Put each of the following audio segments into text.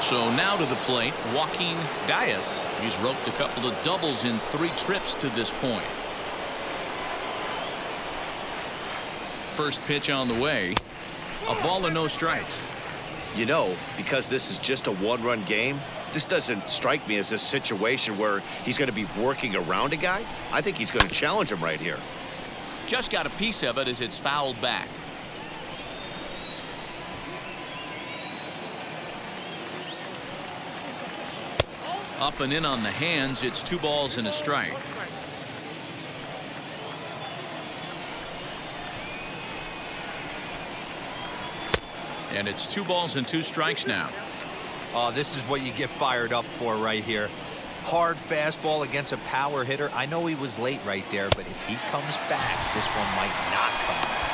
So now to the plate, Joaquin Diaz. He's roped a couple of doubles in 3 trips to this point. First pitch on the way. A ball and no strikes. You know, because this is just a one-run game, this doesn't strike me as a situation where he's going to be working around a guy. I think he's going to challenge him right here. Just got a piece of it as it's fouled back. Up and in on the hands. It's 2 balls and a strike. And it's 2 balls and 2 strikes now. Oh, this is what you get fired up for right here. Hard fastball against a power hitter. I know he was late right there, but if he comes back, this one might not come back.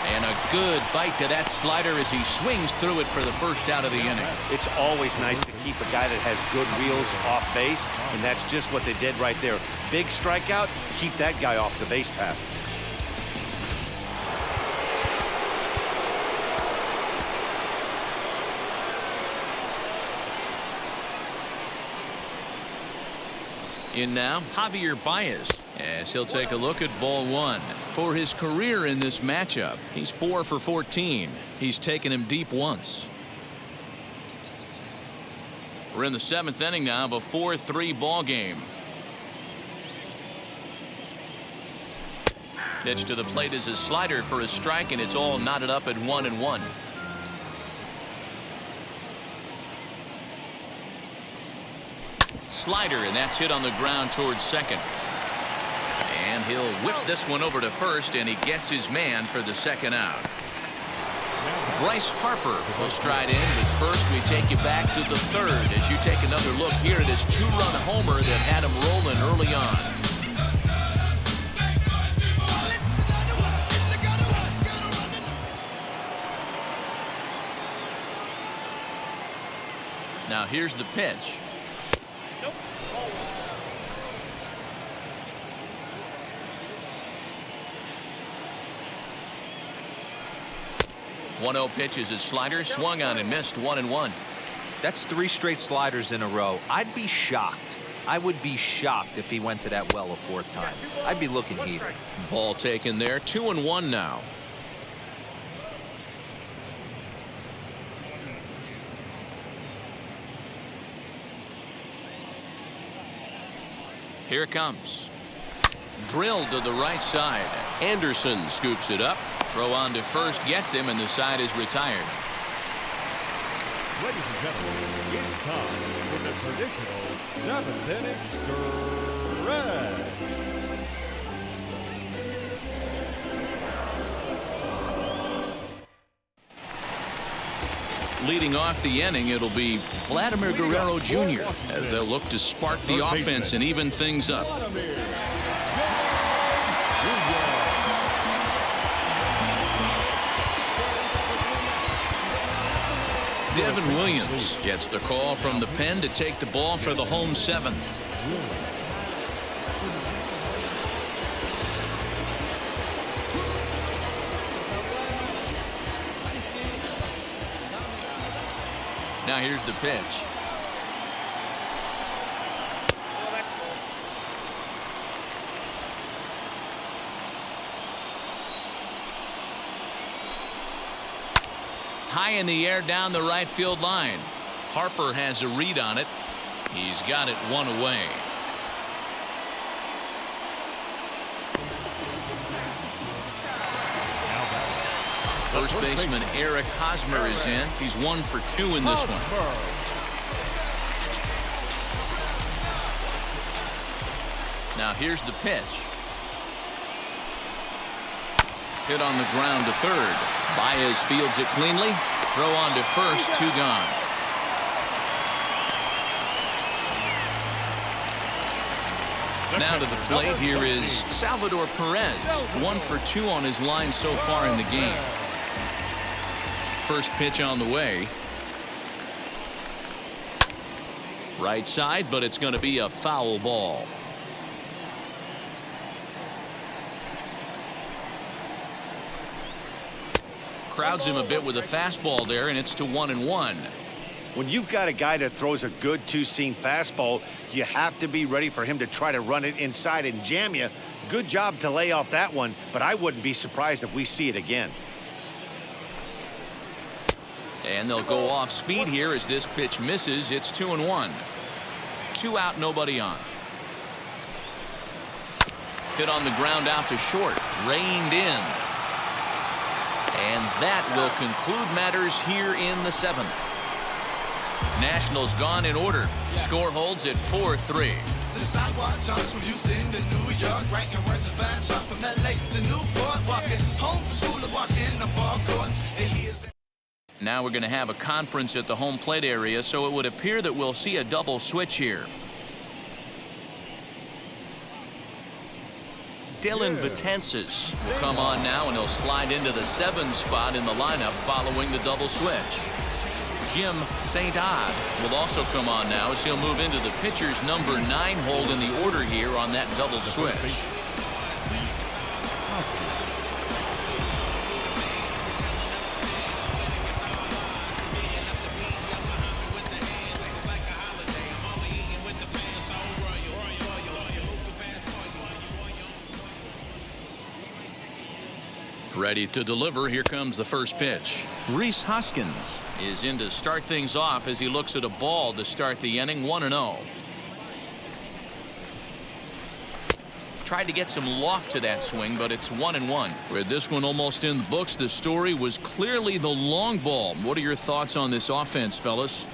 And a good bite to that slider as he swings through it for the first out of the inning. It's always nice to keep a guy that has good wheels off base, and that's just what they did right there. Big strikeout, keep that guy off the base path. In now, Javier Baez, as he'll take a look at ball 1. For his career in this matchup, he's 4 for 14. He's taken him deep once. We're in the 7th inning now of a 4-3 ball game. Pitch to the plate is a slider for a strike, and it's all knotted up at 1-1. Slider, and that's hit on the ground towards second. And he'll whip this one over to first, and he gets his man for the second out. Bryce Harper will stride in, but first we take you back to the 3rd as you take another look here at his 2-run homer that had him rolling early on. Now here's the pitch. 1-0 pitch is a slider, swung on and missed, 1-1. That's 3 straight sliders in a row. I'd be shocked. I would be shocked if he went to that well a 4th time. I'd be looking heated. Ball taken there, 2-1 now. Here it comes. Drilled to the right side. Anderson scoops it up. Throw on to first gets him, and the side is retired. Ladies and gentlemen, it's time for the traditional 7th inning stretch. Leading off the inning, it'll be Vladimir Guerrero Jr. as they'll look to spark the offense and even things up. Devin Williams gets the call from the pen to take the ball for the home 7th. Now here's the pitch. High in the air down the right field line. Harper has a read on it. He's got it 1 away. First baseman Eric Hosmer is in. He's 1 for 2 in this one. Now here's the pitch. Hit on the ground to third. Baez fields it cleanly. Throw on to first, 2 gone. Now to the plate here is Salvador Perez. 1 for 2 on his line so far in the game. First pitch on the way. Right side, but it's going to be a foul ball. Crowds him a bit with a fastball there, and it's to 1-1. When you've got a guy that throws a good two-seam fastball, you have to be ready for him to try to run it inside and jam you. Good job to lay off that one, but I wouldn't be surprised if we see it again. And they'll go off speed here as this pitch misses. It's 2-1. 2 out, nobody on. Hit on the ground out to short. Reined in. And that will conclude matters here in the 7th. Nationals gone in order. Score holds at 4-3. The sidewalk talks from Houston to New York, writing words of fans talk from LA to Newport, walking home from school and walking the ball courts. And here's now we're going to have a conference at the home plate area, so it would appear that we'll see a double switch here. Dylan Betances will come on now, and he'll slide into the 7 spot in the lineup following the double switch. Jim St. Odd will also come on now as he'll move into the pitcher's number 9 hold in the order here on that double switch. Ready to deliver. Here comes the first pitch. Rhys Hoskins is in to start things off as he looks at a ball to start the inning. 1-0. Tried to get some loft to that swing, but it's 1-1. With this one almost in the books, the story was clearly the long ball. What are your thoughts on this offense, fellas?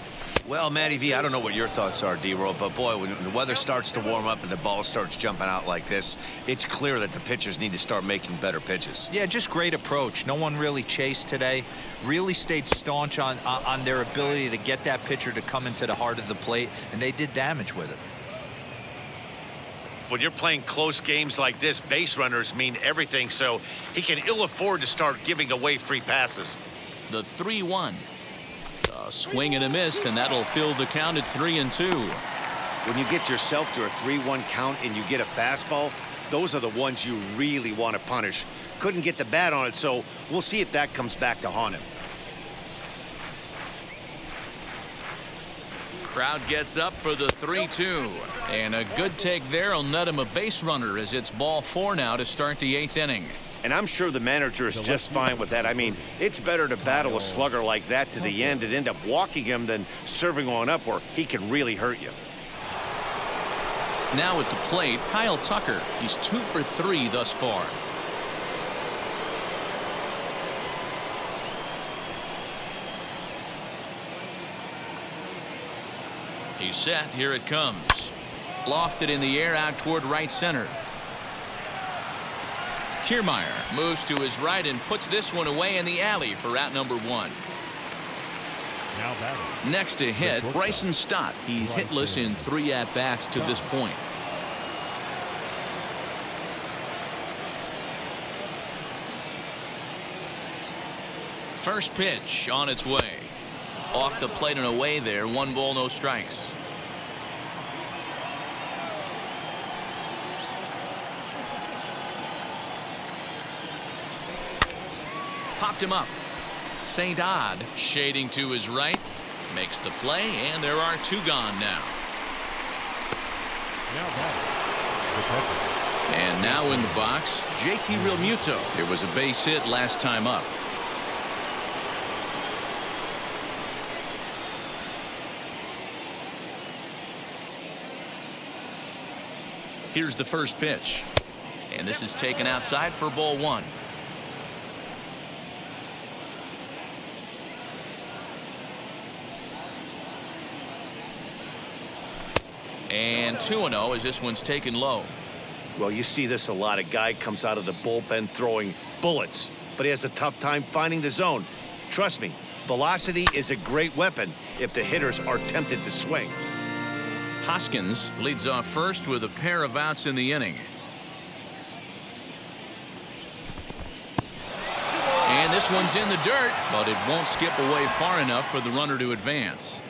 Well, Matty V, I don't know what your thoughts are, D-Roll, but boy, when the weather starts to warm up and the ball starts jumping out like this, it's clear that the pitchers need to start making better pitches. Yeah, just great approach. No one really chased today. Really stayed staunch on their ability to get that pitcher to come into the heart of the plate, and they did damage with it. When you're playing close games like this, base runners mean everything, so he can ill afford to start giving away free passes. The 3-1. A swing and a miss, and that'll fill the count at 3-2. When you get yourself to a 3-1 count and you get a fastball, those are the ones you really want to punish. Couldn't get the bat on it, so we'll see if that comes back to haunt him. Crowd gets up for the 3-2. And a good take there will net him a base runner as it's ball 4 now to start the 8th inning. And I'm sure the manager is just fine with that. I mean, it's better to battle a slugger like that to the end and end up walking him than serving on up where he can really hurt you. Now at the plate, Kyle Tucker. He's 2 for 3 thus far. He's set. Here it comes. Lofted in the air out toward right center. Kiermaier moves to his right and puts this one away in the alley for out number 1. Now batting. Next to hit, Bryson Stott. He's hitless in 3 at-bats to this point. First pitch on its way. Off the plate and away there. 1 ball, no strikes. Popped him up. St. Odd shading to his right. Makes the play, and there are 2 gone now. Now batting. And now in the box, JT Realmuto. It was a base hit last time up. Here's the first pitch. And this is taken outside for ball 1. And 2-0 as this one's taken low. Well, you see this a lot. A guy comes out of the bullpen throwing bullets, but he has a tough time finding the zone. Trust me, velocity is a great weapon if the hitters are tempted to swing. Hoskins leads off first with a pair of outs in the inning. And this one's in the dirt, but it won't skip away far enough for the runner to advance.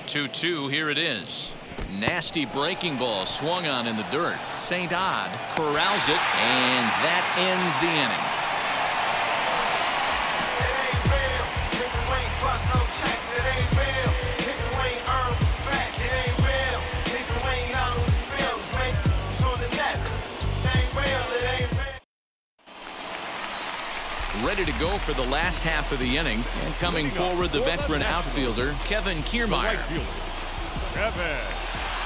2-2, here it is. Nasty breaking ball swung on in the dirt. St. Odd corrals it, and that ends the inning. go for the last half of the inning. And coming forward, the veteran outfielder, Kevin Kiermaier.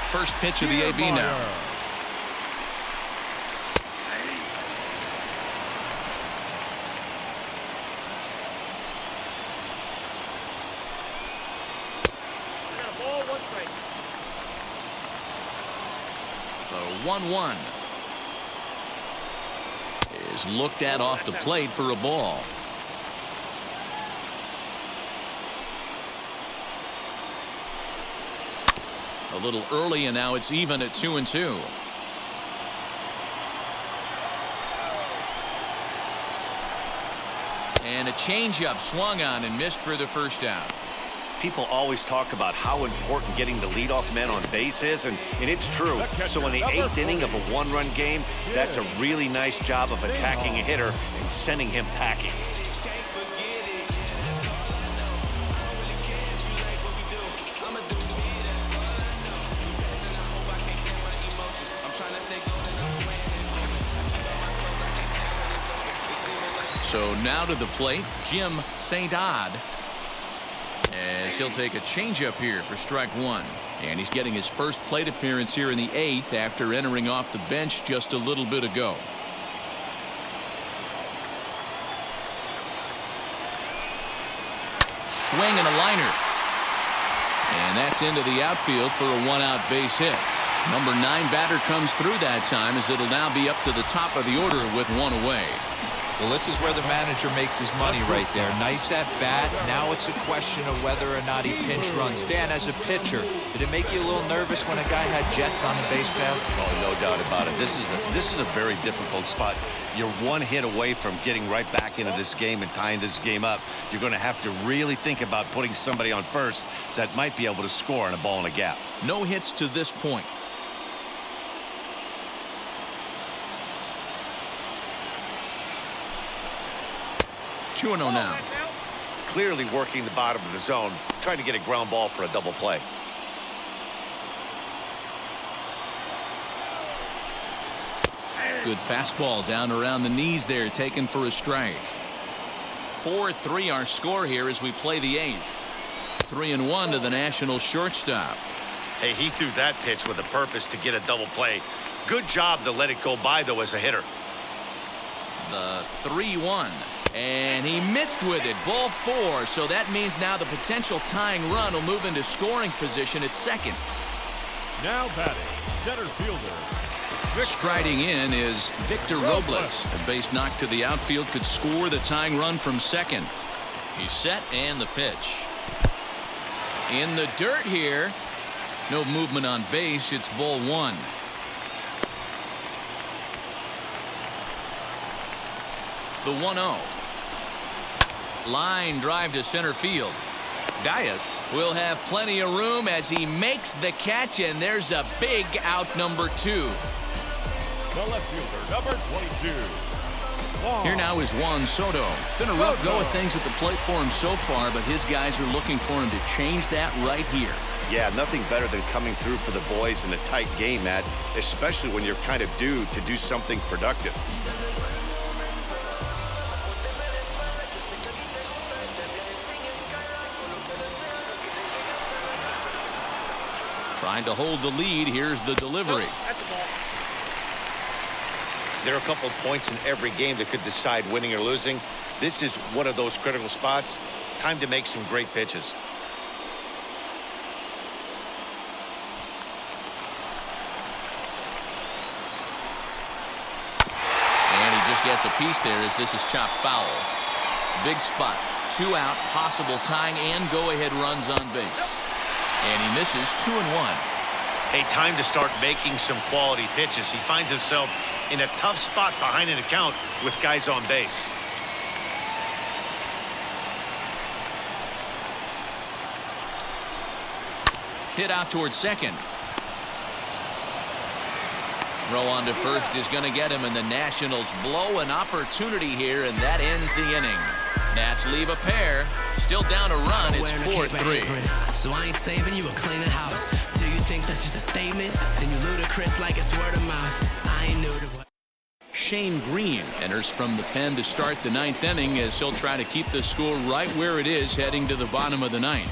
First pitch of the AB now. The 1-1 is looked at off the plate for a ball. A little early, and now it's even at 2-2. And a changeup swung on and missed for the first out. People always talk about how important getting the leadoff man on base is, and it's true. So in the 8th inning of a one-run game, that's a really nice job of attacking a hitter and sending him packing. So now to the plate, Jim St. Odd, as he'll take a changeup here for strike one. And he's getting his first plate appearance here in the 8th after entering off the bench just a little bit ago. Swing and a liner. And that's into the outfield for a one-out base hit. Number 9 batter comes through that time, as it'll now be up to the top of the order with one away. Well, this is where the manager makes his money right there. Nice at bat. Now it's a question of whether or not he pinch runs. Dan, as a pitcher, did it make you a little nervous when a guy had jets on the base paths? Oh, no doubt about it. This is a very difficult spot. You're one hit away from getting right back into this game and tying this game up. You're going to have to really think about putting somebody on first that might be able to score on a ball in a gap. No hits to this point. Two and 0 now. Clearly working the bottom of the zone, trying to get a ground ball for a double play. Good fastball down around the knees there, taken for a strike. 4-3 our score here as we play the 8th. 3-1 to the National shortstop. Hey, he threw that pitch with a purpose to get a double play. Good job to let it go by, though, as a hitter. The 3-1. And he missed with it. Ball 4. So that means now the potential tying run will move into scoring position at second. Now batting, center fielder. Striding in is Victor Robles. A base knock to the outfield could score the tying run from second. He's set, and the pitch. In the dirt here. No movement on base. It's ball 1. The 1-0. Line drive to center field. Gaius will have plenty of room as he makes the catch, and there's a big out, number 2. The left fielder, number 22. Here now is Juan Soto. It's been a rough go of things at the plate for him so far, but his guys are looking for him to change that right here. Yeah, nothing better than coming through for the boys in a tight game, Matt, especially when you're kind of due to do something productive. Trying to hold the lead. Here's the delivery. There are a couple of points in every game that could decide winning or losing. This is one of those critical spots. Time to make some great pitches. And he just gets a piece there as this is chopped foul. Big spot. 2 out. Possible tying and go-ahead runs on base. And he misses 2-1. Hey, time to start making some quality pitches. He finds himself in a tough spot behind an account with guys on base. Hit out towards second. Throw on to first is going to get him, and the Nationals blow an opportunity here, and that ends the inning. Nats leave a pair. Still down a run. It's 4-3. So I ain't saving you or clean the house. Do you think that's just a statement? Then you ludicrous like it's word of mouth. I ain't new to what. Shane Green enters from the pen to start the ninth inning as he'll try to keep the score right where it is heading to the bottom of the ninth.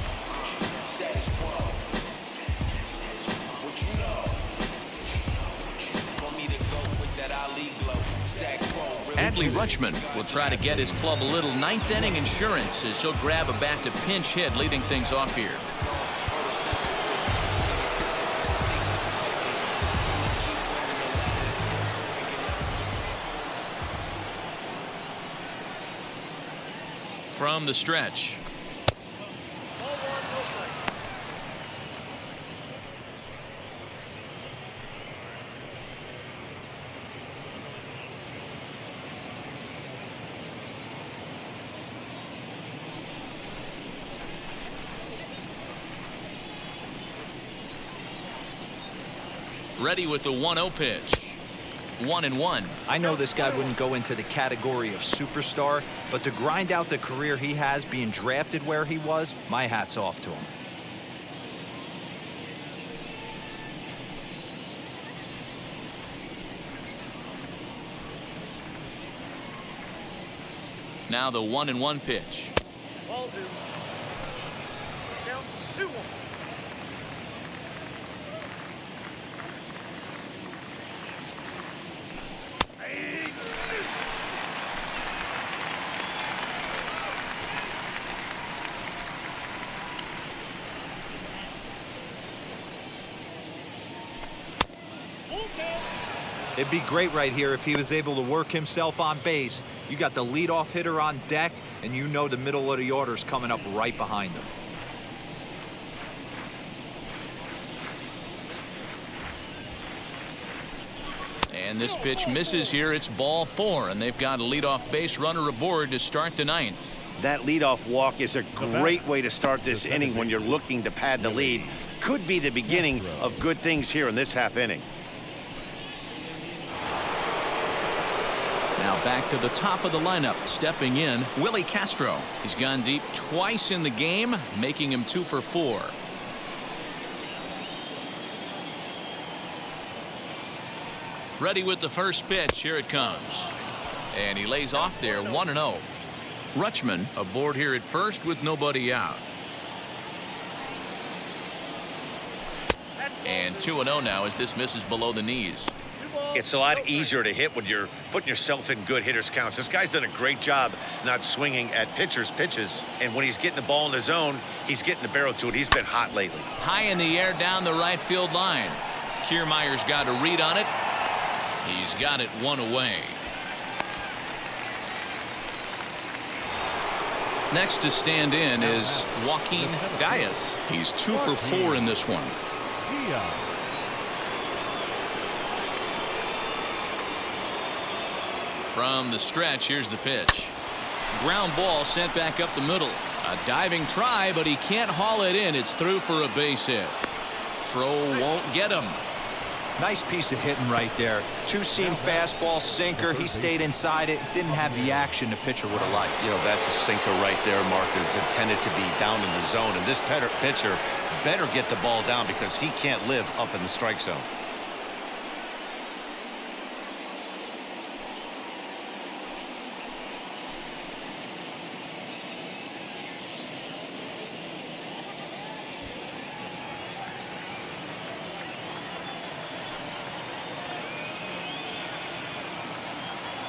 Adley Rutschman will try to get his club a little ninth inning insurance as he'll grab a bat to pinch hit, leading things off here. From the stretch. Ready with the 1-0 pitch. 1-1. I know this guy wouldn't go into the category of superstar, but to grind out the career he has being drafted where he was, my hat's off to him. Now the 1-1 pitch. Ball 2. Count 2-1. It'd be great right here if he was able to work himself on base. You got the leadoff hitter on deck, and you know the middle of the order is coming up right behind him. And this pitch misses here. It's ball 4, and they've got a leadoff base runner aboard to start the ninth. That leadoff walk is a great way to start this inning when you're looking to pad the lead. Could be the beginning of good things here in this half inning. Now back to the top of the lineup, stepping in, Willie Castro. He's gone deep twice in the game, making him 2 for 4. Ready with the first pitch. Here it comes. And he lays off there, 1-0. Rutschman aboard here at first with nobody out. And 2-0 now as this misses below the knees. It's a lot easier to hit when you're putting yourself in good hitters counts. This guy's done a great job not swinging at pitchers' pitches. And when he's getting the ball in the zone, he's getting the barrel to it. He's been hot lately. High in the air down the right field line. Kiermaier's got a read on it. He's got it 1 away. Next to stand in is Joaquin Diaz. He's 2 for 4 in this one. From the stretch, here's the pitch. Ground ball sent back up the middle. A diving try, but he can't haul it in. It's through for a base hit. Throw won't get him. Nice piece of hitting right there. Two-seam fastball, sinker. He stayed inside it. Didn't have the action the pitcher would have liked. You know, that's a sinker right there, Mark, that's intended to be down in the zone. And this pitcher better get the ball down because he can't live up in the strike zone.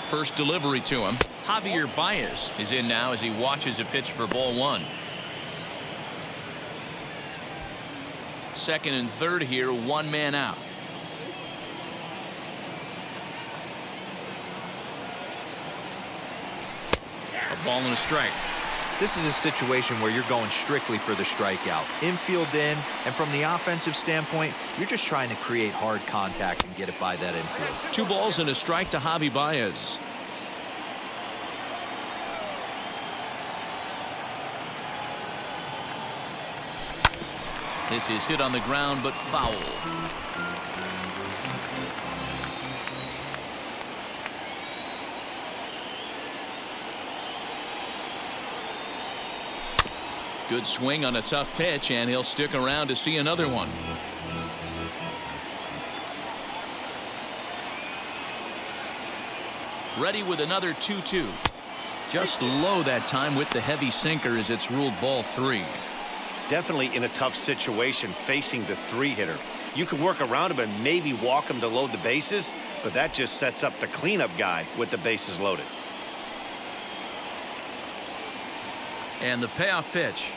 First delivery to him. Javier Baez is in now as he watches a pitch for ball 1. Second and third here, 1 man out. A ball and a strike. This is a situation where you're going strictly for the strikeout. Infield in, and from the offensive standpoint, you're just trying to create hard contact and get it by that infield. 2 balls and a strike to Javi Baez. This is hit on the ground, but foul. Good swing on a tough pitch, and he'll stick around to see another one. Ready with another 2-2. Just low that time with the heavy sinker as it's ruled ball 3. Definitely in a tough situation facing the 3-hitter. You can work around him and maybe walk him to load the bases, but that just sets up the cleanup guy with the bases loaded. And the payoff pitch.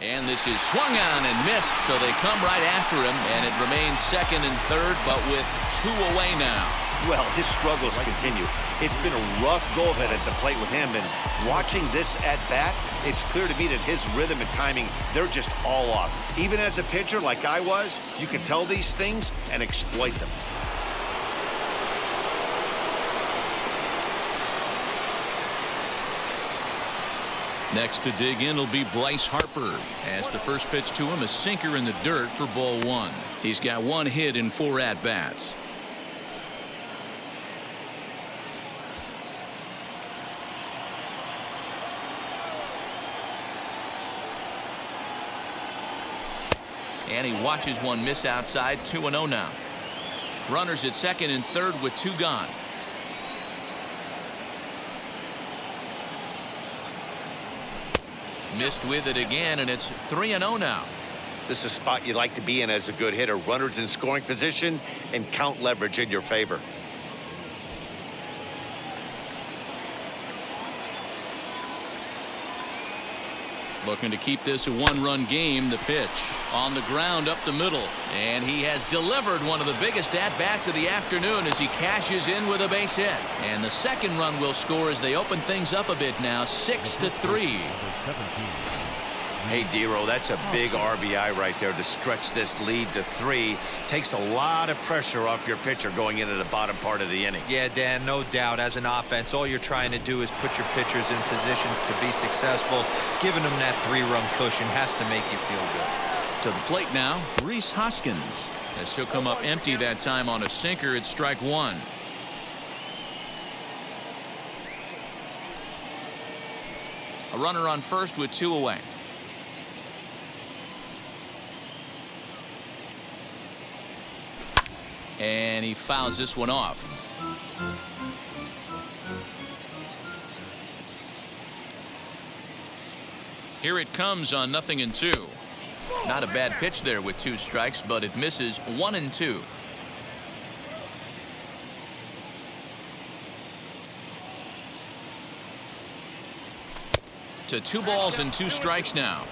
And this is swung on and missed, so they come right after him, and it remains second and third, but with 2 away now. Well, his struggles continue. It's been a rough go of it at the plate with him, and watching this at bat, it's clear to me that his rhythm and timing, they're just all off. Even as a pitcher like I was, you can tell these things and exploit them. Next to dig in will be Bryce Harper, as the first pitch to him, a sinker in the dirt for ball 1. He's got 1 hit in 4 at-bats. And he watches one miss outside. 2-0 now. Runners at second and third with 2 gone. Missed with it again, and it's 3-0 now. This is a spot you like to be in as a good hitter. Runners in scoring position and count leverage in your favor. Looking to keep this a 1-run game. The pitch on the ground up the middle, and he has delivered one of the biggest at-bats of the afternoon as he cashes in with a base hit. And the second run will score as they open things up a bit now, 6-3. Hey, Dero, that's a big RBI right there to stretch this lead to 3. Takes a lot of pressure off your pitcher going into the bottom part of the inning. Yeah, Dan, no doubt. As an offense, all you're trying to do is put your pitchers in positions to be successful. Giving them that 3-run cushion has to make you feel good. To the plate now, Rhys Hoskins, as he'll come up empty that time on a sinker at strike 1. A runner on first with 2 away. And he fouls this one off. Here it comes on 0-2. Not a bad pitch there with 2 strikes, but it misses 1-2. To 2 balls and 2 strikes now.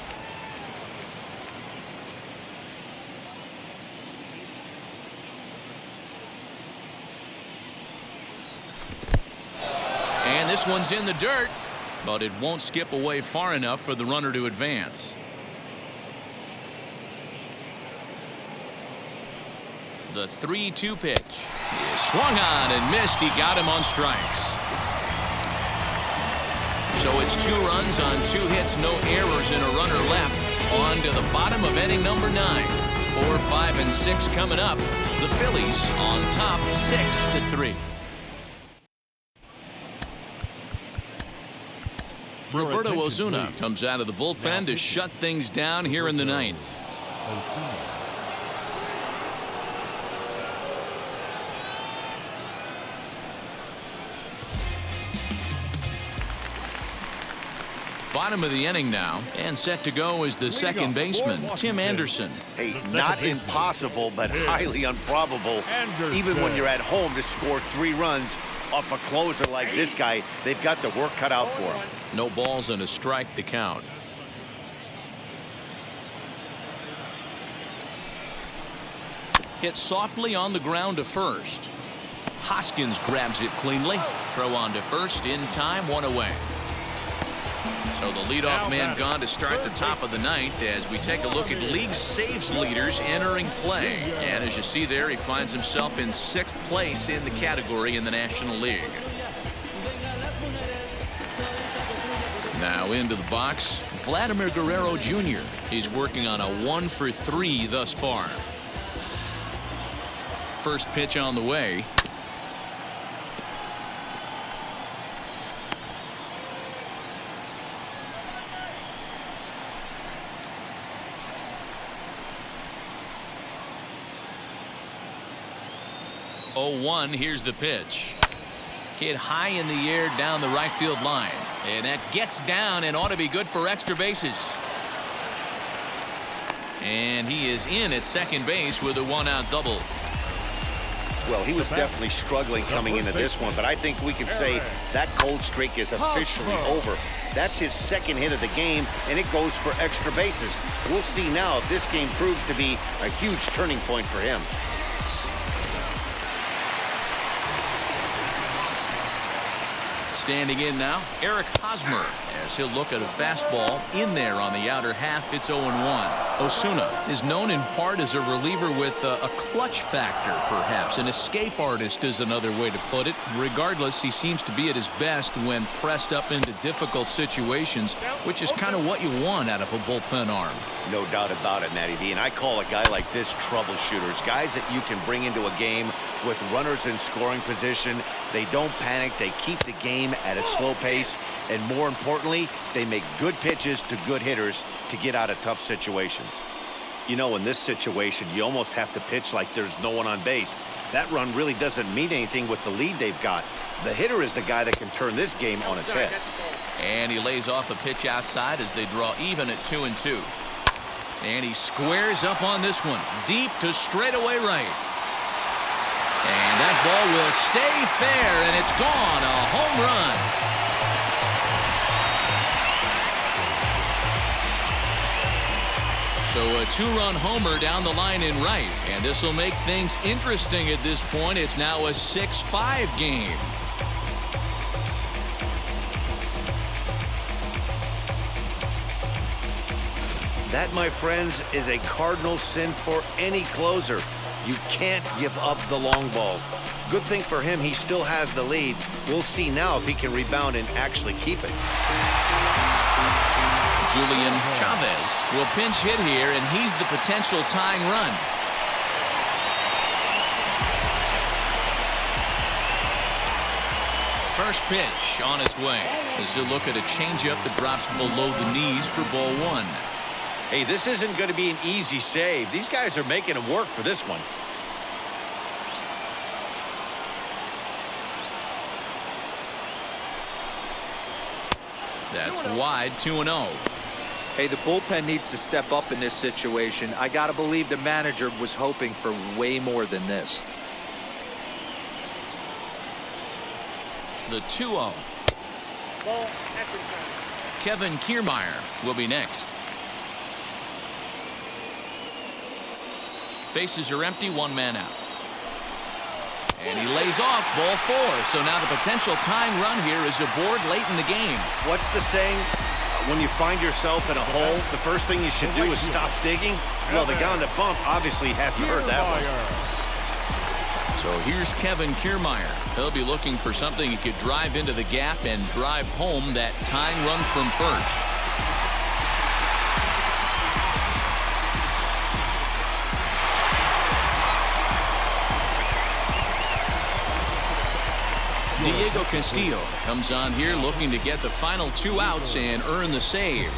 And this one's in the dirt, but it won't skip away far enough for the runner to advance. The 3-2 pitch is swung on and missed. He got him on strikes. So it's 2 runs on 2 hits, no errors, and a runner left. On to the bottom of inning number 9. 4, 5, and 6 coming up. The Phillies on top, 6-3. Roberto Osuna comes out of the bullpen to shut things down here in the 9th. Bottom of the inning now, and set to go is the second baseman, Tim Anderson. Hey, not impossible, but highly improbable. Even when you're at home to score 3 runs off a closer like this guy, they've got the work cut out for him. No balls and a strike to count. Hit softly on the ground to first. Hoskins grabs it cleanly. Throw on to first in time, 1 away. So the leadoff man gone to start the top of the 9th as we take a look at league saves leaders entering play. And as you see there, he finds himself in 6th place in the category in the National League. Now into the box, Vladimir Guerrero Jr. He's working on a 1 for 3 thus far. First pitch on the way. Oh, 1, here's the pitch. Hit high in the air down the right field line. And that gets down and ought to be good for extra bases. And he is in at second base with a one-out double. Well, he was definitely struggling coming into this one, but I think we can say that cold streak is officially over. That's his second hit of the game, and it goes for extra bases. We'll see now if this game proves to be a huge turning point for him. Standing in now, Eric Hosmer, as he'll look at a fastball in there on the outer half. It's 0-1. Osuna is known in part as a reliever with a clutch factor, perhaps. An escape artist is another way to put it. Regardless, he seems to be at his best when pressed up into difficult situations, which is kind of what you want out of a bullpen arm. No doubt about it, Matty V. And I call a guy like this troubleshooters, guys that you can bring into a game with runners in scoring position. They don't panic. They keep the game at a slow pace. And more importantly, they make good pitches to good hitters to get out of tough situations. You know, in this situation, you almost have to pitch like there's no one on base. That run really doesn't mean anything with the lead they've got. The hitter is the guy that can turn this game on its head. And he lays off a pitch outside as they draw even at 2-2. And he squares up on this one, deep to straightaway right. And that ball will stay fair, and it's gone. A home run. So a two-run homer down the line in right. And this will make things interesting at this point. It's now a 6-5 game. That, my friends, is a cardinal sin for any closer. You can't give up the long ball. Good thing for him, he still has the lead. We'll see now if he can rebound and actually keep it. Julian Chavez will pinch hit here, and he's the potential tying run. First pitch on its way as he'll look at a changeup that drops below the knees for ball one. Hey, this isn't going to be an easy save. These guys are making him work for this one. That's wide, 2-0. Hey, the bullpen needs to step up in this situation. I got to believe the manager was hoping for way more than this. The 2-0. Kevin Kiermaier will be next. Bases are empty, one man out. And he lays off ball four. So now the potential tying run here is aboard late in the game. What's the saying? When you find yourself in a hole, the first thing you should do is stop digging. Well, the guy on the bump obviously hasn't heard that one. So here's Kevin Kiermaier. He'll be looking for something he could drive into the gap and drive home that tying run from first. Diego Castillo comes on here looking to get the final two outs and earn the save.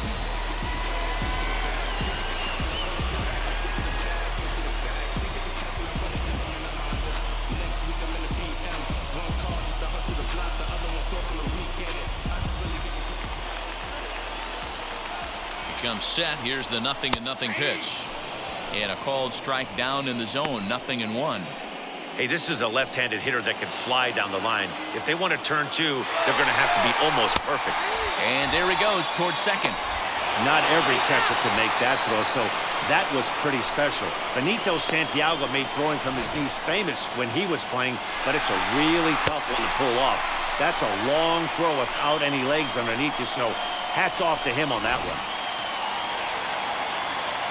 He comes set. Here's the 0-0 pitch. And a called strike down in the zone, 0-1. Hey, this is a left-handed hitter that can fly down the line. If they want to turn two, they're going to have to be almost perfect. And there he goes towards second. Not every catcher can make that throw, so that was pretty special. Benito Santiago made throwing from his knees famous when he was playing, but it's a really tough one to pull off. That's a long throw without any legs underneath you, so hats off to him on that one.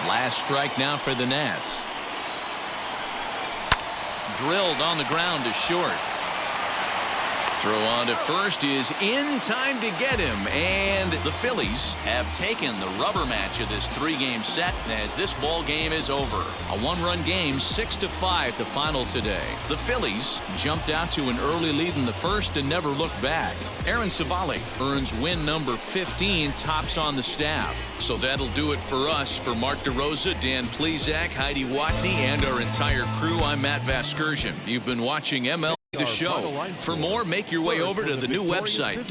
Last strike now for the Nats. Drilled on the ground to short. Throw on to first is in time to get him. And the Phillies have taken the rubber match of this three-game set as this ball game is over. A one-run game, 6-5 the final today. The Phillies jumped out to an early lead in the first and never looked back. Aaron Savali earns win number 15, tops on the staff. So that'll do it for us. For Mark DeRosa, Dan Plesac, Heidi Watney, and our entire crew, I'm Matt Vasgersian. You've been watching MLB. the show. For more, make your way over to the new website,